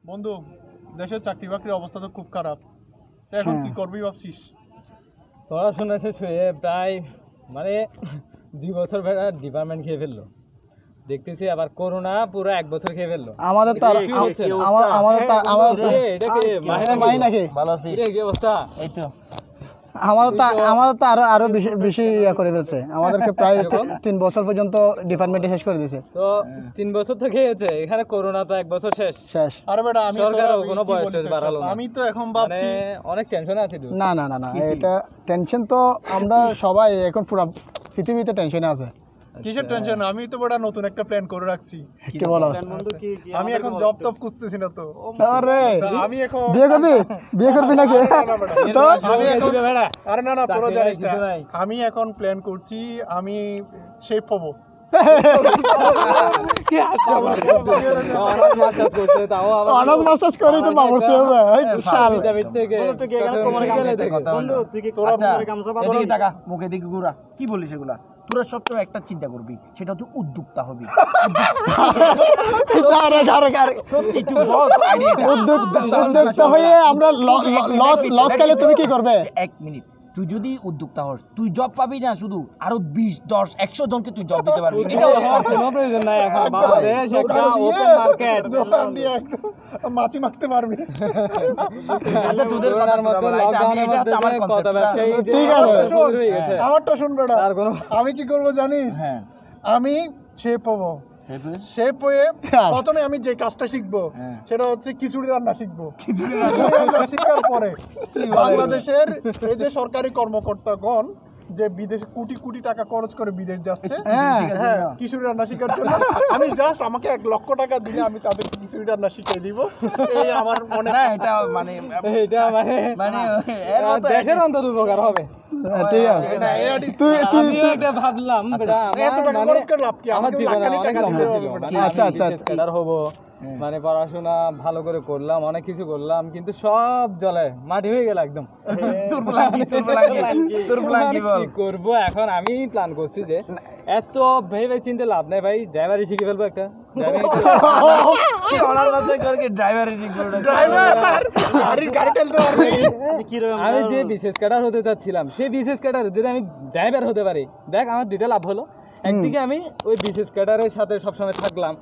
বন্ধু, দেশের চাকরি বাকরির অবস্থা তো খুব খারাপ। এখন কি করবি ভাবছিস? পড়াশোনা শেষ হয়ে প্রায় 2 বছর ডিপার্টমেন্ট খেয়ে ফেললো। দেখতেছি আবার করোনা পুরো 1 বছর খেয়ে ফেললো। আমাদের তো আরো বেশি করে ফেলছে। আমাদেরকে প্রায় 3 বছর পর্যন্ত ডিপার্টমেন্টে শেষ করে দিয়েছে। তো 3 বছর তো খেয়েছে, এখানে করোনা তো 1 বছর শেষ। আরে বেটা, আমি সরকারও কোনো বয়স বাড়ালো না। আমি তো এখন ভাবছি অনেক টেনশনে আছি। না, এটা টেনশন তো আমরা সবাই এখন পুরো পৃথিবীতে টেনশনে আছে। কিসের টেনশন? আমি তো বড় নতুন একটা প্ল্যান করে রাখছি। কি বলো? আমি এখন জব টপ খুঁজতেছি না তো। আরে আমি এখন বিয়ে করবি নাকি? তো আমি এখন আরে না তোরা জানিস না, আমি এখন প্ল্যান করছি আমি শেফ হব। অনার্স মাস্টার্স করেই তো বাবুর্চি হবে। শাল মুখে দিকে ঘুরা কি বলিস এগুলা? তোরা সবসময় একটা চিন্তা করবি, সেটা হচ্ছে উদ্যোক্তা হবি। উদ্যোক্তা হয়ে আমরা লস খেলে তুমি কি করবে? 1 মিনিট, তুই যদি উদ্যোক্তা হস তুই জব পাবি না, শুধু আরো 20, 10, 100 জনকে তুই জব দিতে পারবি। মাছি মাখতে পারবি। আচ্ছা তোদের কথা আমার কনসেপ্ট। ঠিক আছে, আমারটা শুনবে না। আমি কি করবো জানিস? আমি শেফ হবো। শেফ হয়ে প্রথমে আমি যে কাজটা শিখবো সেটা হচ্ছে খিচুড়ি রান্না শিখবো। খিচুড়ি রান্না শিখার পরে বাংলাদেশের এই যে সরকারি কর্মকর্তাগণ যে বিদেশে কোটি কোটি টাকা খরচ করে বিদেশ যাচ্ছে খিচুড়ি রান্না শেখার জন্য, আমি জাস্ট আমাকে 1 লক্ষ টাকা দিলে আমি তাদের খিচুড়ি রান্না শিখিয়ে দিব। এই আমার মনে না, এটা দেশের অন্তত উপকার হবে। ঠিক আছে, তুই এটা ভাবলাম আমার জীবনে অনেক লম্বা ছিল। আচ্ছা হবো, পড়াশোনা ভালো করে করলাম, অনেক কিছু করলাম, কিন্তু সব জলে মাটি হয়ে গেল একদম। কি করবো এখন? আমি প্ল্যান করছি যে এত ভেবে চিন্তে লাভ নেই ভাই, ড্রাইভারই শিখে ফেলবো একটা। আমি যে বিশেষ ক্যাডার হতে চাচ্ছিলাম সেই বিশেষ ক্যাডার যদি আমি ড্রাইভার হতে পারি, দেখ আমার দুইটা লাভ হলো। একদিকে আমি ওই বিশেষ ক্যাডারের সাথে সবসময় থাকলাম,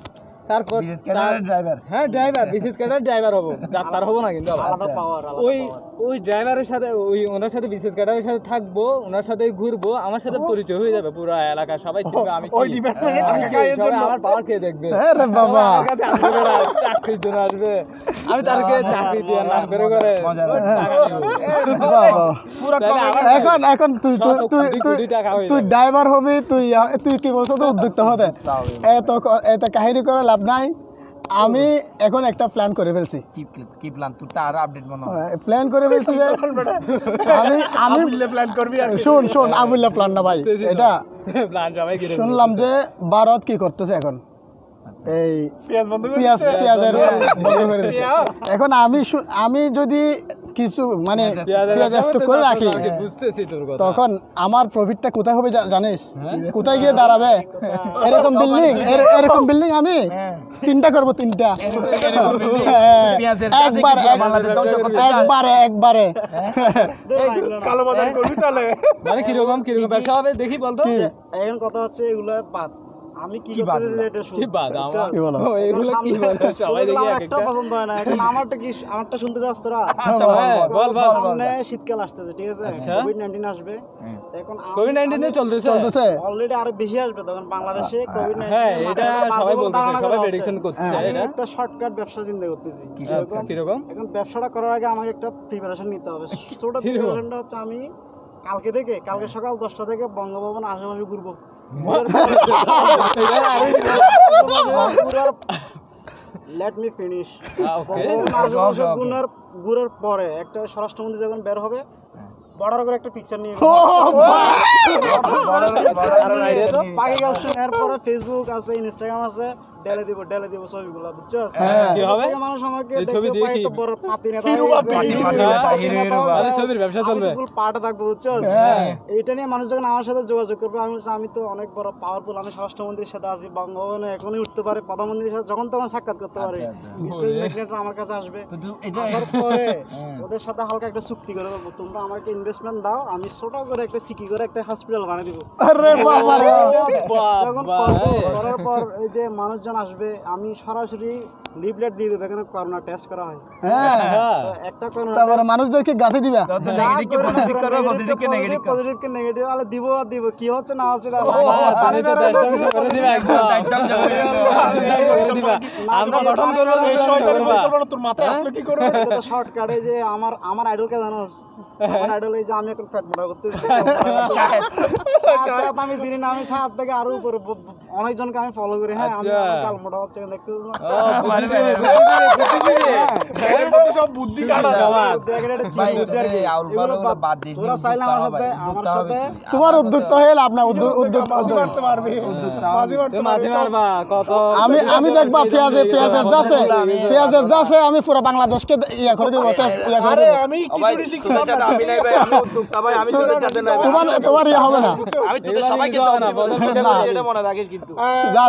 তারপর বিশেষ ক্যাডার ড্রাইভার হবো, যাত্রার হবো না। কিন্তু ওই ড্রাইভারের সাথে ওনার সাথে বিশেষ ক্যাডারের সাথে থাকবো, ওনার সাথে ঘুরবো, আমার সাথে পরিচয় হয়ে যাবে পুরো এলাকা, সবাই চিনবে আমি আমার পাওয়ার খেয়ে দেখবে। চাকরির জন্য আসবে, আমি তারকে চাকরি দিয়ে নাম করে এখন তুই ড্রাইভার হবি, তুই কি বলছো? তো উদ্যোক্তা হবে, এত কাহিনী করে লাভ নাই। আমি এখন একটা প্ল্যান করে ফেলছি। কি প্ল্যান? তুইটা আরো আপডেট মনে হয়। প্ল্যান করে ফেলছি যে আমি প্ল্যান করবি। শোন আবুল্লাহ প্ল্যান না ভাই, এটা শুনলাম যে ভারত কি করতেছে এখন, এই পেঁয়াজের বন্ধ করে দিচ্ছে। এখন আমি যদি কিছু পেঁয়াজ স্টক করে রাখি, তখন আমার প্রফিটটা কোথায় হবে জানিস? কোথায় গিয়ে দাঁড়াবে? এরকম বিল্ডিং আমি 3টা করবো, 3টা একবারে। কালো বাজার করবি তাহলে? কিরকম ব্যবসা হবে দেখি বলতো। এখন কথা হচ্ছে এগুলো বাদ, আমি কি পছন্দ হয় না। এখন আমারটা শুনতে চাস তোরা? শীতকাল আসতেছে, ঠিক আছে, কোভিড-19 আসবে। এখন কোভিড-19 চলতেছে অলরেডি আরো বেশি আসবে তখন বাংলাদেশে কোভিড-19। এটা সবাই বলতেছে, সবাই প্রেডিকশন করছে। এটা একটা শর্টকাট ব্যবসা চিন্তা করতেছি। কিরকম? এখন ব্যবসাটা করার আগে আমাকে একটা প্রিপারেশন নিতে হবে। ছোট প্রিপারেশনটা হচ্ছে আমি কালকে সকাল 10টা থেকে বঙ্গভবন আশেপাশে ঘুরবো। Let me finish. ঘুরার পরে একটা স্বরাষ্ট্রমন্ত্রী যখন বের হবে, বড় করে একটা পিকচার নিয়ে এরপরে ফেসবুক আছে, ইনস্টাগ্রাম আছে, ডেলে দিব ছবিগুলো, বুঝছস? কি হবে? প্রত্যেকটা মানুষ আমাকে এই ছবি দেখতে দিয়ে পায় কি? তো বড় পাতি নেতা হিরো হয়ে বাপি, গেছে। হিরো হিরো বাপি, বাপি, হিরো হিরো বাপি। আরে ছবির ব্যবসা চলবে। ফুল পাটা থাকবো, বুঝছস? এইটা নিয়ে মানুষ যখন আমার সাথে যোগাযোগ করবে, আমি বলছি, আমি তো অনেক বড় পাওয়ারফুল, আমি স্বরাষ্ট্রমন্ত্রীর সাথে আছি, বঙ্গভবনে এখনই উঠতে পারে, প্রধানমন্ত্রীর সাথে যখন তখন সাক্ষাৎ করতে পারে, স্টেট ম্যাগনেটরা আমার কাছে আসবে। এটা আসার পরে ওদের সাথে হালকা একটা চুক্তি করে দেবো, তোমরা আমাকে ইনভেস্টমেন্ট দাও, আমি ছোট করে একটা চিকি করে একটা হসপিটাল বানিয়ে দিব। আরে বাবা রে যখন করার পর এই যে মানুষজন আসবে, আমি সরাসরি লিফলেট দিয়ে দেবো, এখানে করোনা টেস্ট করা হয়। হ্যাঁ তো একটা করোনা তারপরে মানুষদেরকে গাঁথি দিবা নেগেটিভ পজিটিভ করবে, পজিটিভ কে নেগেটিভ করবে। পজিটিভ কে নেগেটিভ, আলে দিব আর দিব, কি হচ্ছে না হচ্ছে না তুমি তো দেশধ্বংস করে দিবে একদম। করে দিবা। আমরা গঠন করবো, এই তুমি শয়তানি করবা। পরিকল্পনা তোর মাথায় আসলো কি করে? শর্টকাটে যে আমার আইডলকে জানোস, আমার আইডল এই যে আমি এখন ফ্যাট মোটা করতে আমি চিনি না, আমি 7 থেকে আরো উপরে অনেকজনকে আমি ফলো করি। হ্যাঁ, আমি আচ্ছা। কাল মোটা হচ্ছে দেখতে ও, বুদ্ধিজীবী, এর মধ্যে সব বুদ্ধি কাটা। ভাই তোদের এই আউল ফাউল গুলো বাদ দিস, তোরা চাইলে আমার সাথে তোমার উদ্যোক্তা হয়ে লাভ না উদ্যোক্তা বাজি মারতে পারবি, বাজি মারতে তুমি মাঝি পারবি। মারবা কত। আমি দেখবা পেঁয়াজের যাচ্ছে আমি পুরো বাংলাদেশকে ইয়া করে দিব ইয়া করে আরে দিব আমি ভাই খিচুড়ি শিখতে তোদের সাথে আমি নাই ভাই, আমি উদ্যোক্তা ভাই, আমি তোদের সাথে নাই ভাই। তোমার ইয়ে হবে না আমি তোদের সবাইকে এবার জবাব না, দিব, বদল তোদের না। এটা মনে রাখিস কিন্তু। যা